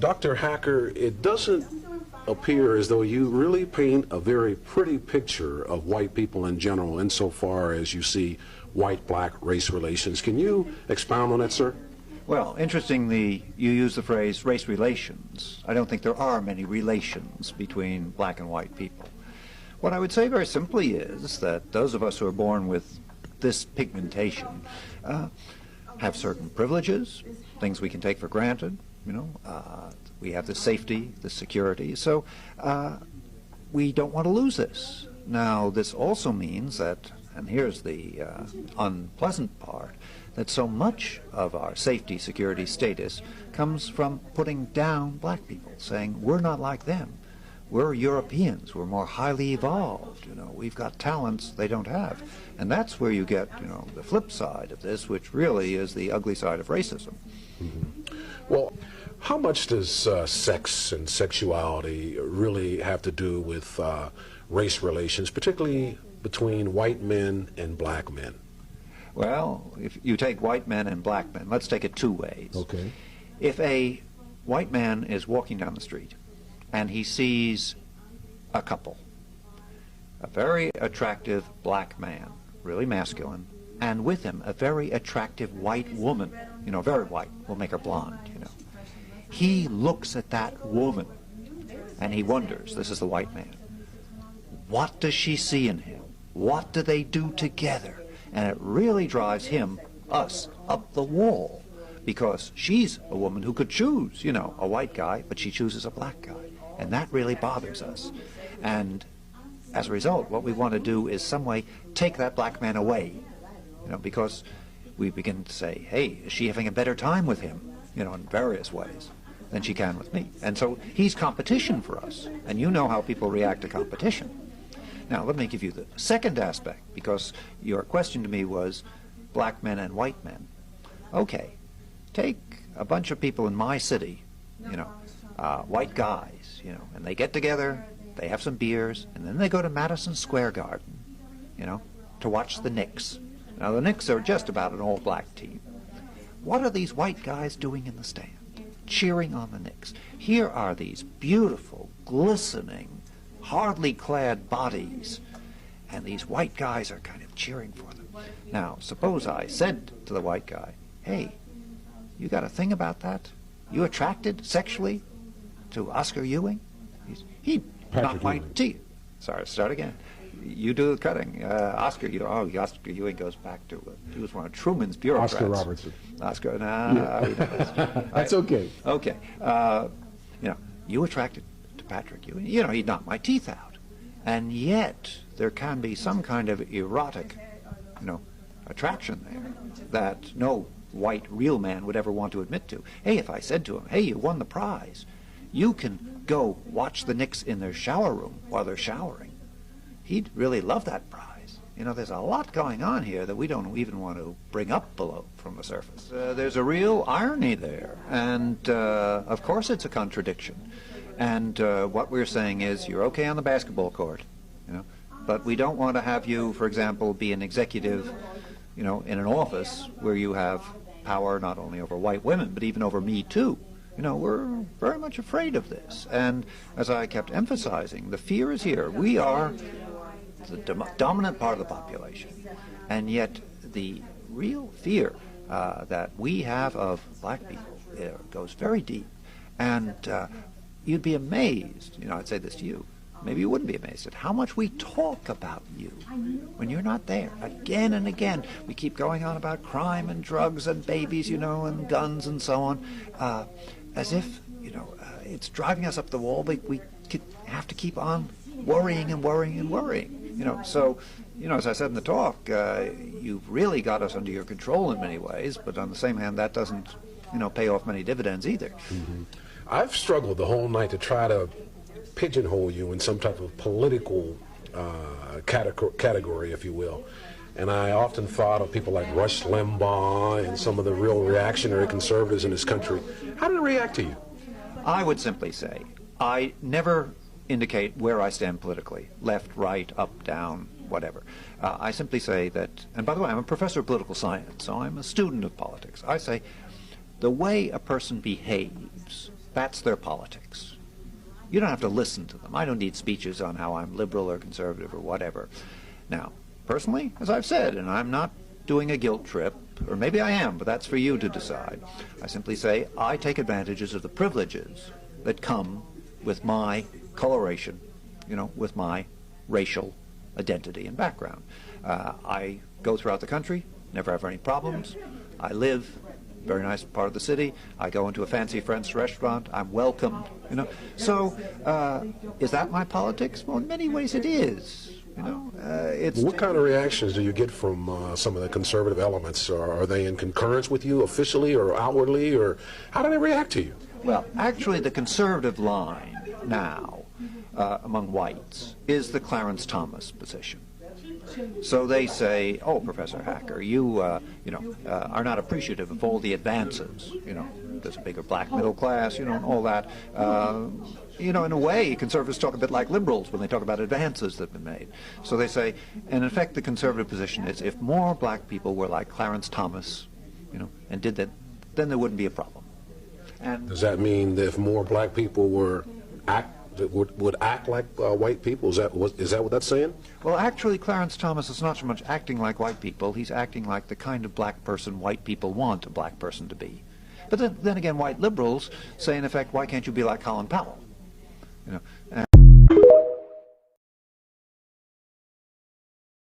Dr. Hacker, it doesn't appear as though you really paint a very pretty picture of white people in general insofar as you see white-black race relations. Can you expound on that, sir? Well, interestingly, you use the phrase race relations. I don't think there are many relations between black and white people. What I would say very simply is that those of us who are born with this pigmentation have certain privileges, things we can take for granted, you know. We have the safety, the security, so we don't want to lose this. Now, this also means that, and here's the unpleasant part, that so much of our safety, security, status comes from putting down black people, saying we're not like them. We're Europeans. We're more highly evolved. You know, we've got talents they don't have, and that's where you get, you know, the flip side of this, which really is the ugly side of racism. Mm-hmm. Well, how much does sex and sexuality really have to do with race relations, particularly between white men and black men? Well, if you take white men and black men, let's take it two ways. Okay. If a white man is walking down the street and he sees a couple, a very attractive black man, really masculine, and with him a very attractive white woman, you know, very white, we'll make her blonde, you know. He looks at that woman and he wonders, this is the white man, what does she see in him? What do they do together? And it really drives him, us, up the wall, because she's a woman who could choose, you know, a white guy, but she chooses a black guy. And that really bothers us. And as a result, what we want to do is some way take that black man away, you know, because we begin to say, hey, is she having a better time with him, you know, in various ways than she can with me? And so he's competition for us. And you know how people react to competition. Now, let me give you the second aspect, because your question to me was black men and white men. Okay, take a bunch of people in my city, you know, white guys, you know, and they get together, they have some beers, and then they go to Madison Square Garden, you know, to watch the Knicks. Now, the Knicks are just about an all-black team. What are these white guys doing in the stand? Cheering on the Knicks. Here are these beautiful, glistening, hardly clad bodies, and these white guys are kind of cheering for them. Now, suppose I said to the white guy, hey, you got a thing about that? You attracted sexually to Oscar Ewing? He'd knock my teeth. Sorry, start again. You do the cutting. Oscar Ewing goes back to, he was one of Truman's bureaucrats. Oscar Robertson. Oscar, That's okay. Okay. You know, you attracted to Patrick Ewing. You know, he'd knock my teeth out. And yet, there can be some kind of erotic, you know, attraction there that no white real man would ever want to admit to. Hey, if I said to him, hey, you won the prize, you can go watch the Knicks in their shower room while they're showering, he'd really love that prize. You know, there's a lot going on here that we don't even want to bring up below from the surface. There's a real irony there, and of course it's a contradiction. And what we're saying is, you're okay on the basketball court, you know, but we don't want to have you, for example, be an executive, you know, in an office where you have power not only over white women, but even over me too. You know, we're very much afraid of this. And as I kept emphasizing, the fear is here. We are the dominant part of the population. And yet the real fear that we have of black people goes very deep. And you'd be amazed, you know, I'd say this to you, maybe you wouldn't be amazed at how much we talk about you when you're not there. Again and again, we keep going on about crime and drugs and babies, you know, and guns and so on, as if, you know, it's driving us up the wall, but we have to keep on worrying and worrying and worrying, you know. So, you know, as I said in the talk, you've really got us under your control in many ways, but on the same hand, that doesn't, you know, pay off many dividends either. Mm-hmm. I've struggled the whole night to try to pigeonhole you in some type of political category, if you will. And I often thought of people like Rush Limbaugh and some of the real reactionary conservatives in this country. How did it react to you? I would simply say, I never indicate where I stand politically, left, right, up, down, whatever. I simply say that, and by the way, I'm a professor of political science, so I'm a student of politics. I say, the way a person behaves That's their politics. You don't have to listen to them. I don't need speeches on how I'm liberal or conservative or whatever. Now, personally, as I've said, and I'm not doing a guilt trip, or maybe I am, but that's for you to decide. I simply say I take advantages of the privileges that come with my coloration, with my racial identity and background. I go throughout the country, never have any problems. I live very nice part of the city. I go into a fancy French restaurant. I'm welcomed. So, is that my politics? Well, in many ways, it is. What kind of reactions do you get from some of the conservative elements? Are they in concurrence with you officially or outwardly, or how do they react to you? Well, actually, the conservative line now among whites is the Clarence Thomas position. So they say, "Oh, Professor Hacker, you are not appreciative of all the advances. There's a bigger black middle class, and all that. In a way, conservatives talk a bit like liberals when they talk about advances that have been made. So they say, and in effect, the conservative position is, if more black people were like Clarence Thomas, and did that, then there wouldn't be a problem." And does that mean that if more black people would act like white people? Is that what that's saying? Well, actually, Clarence Thomas is not so much acting like white people. He's acting like the kind of black person white people want a black person to be. But then again, white liberals say, in effect, why can't you be like Colin Powell?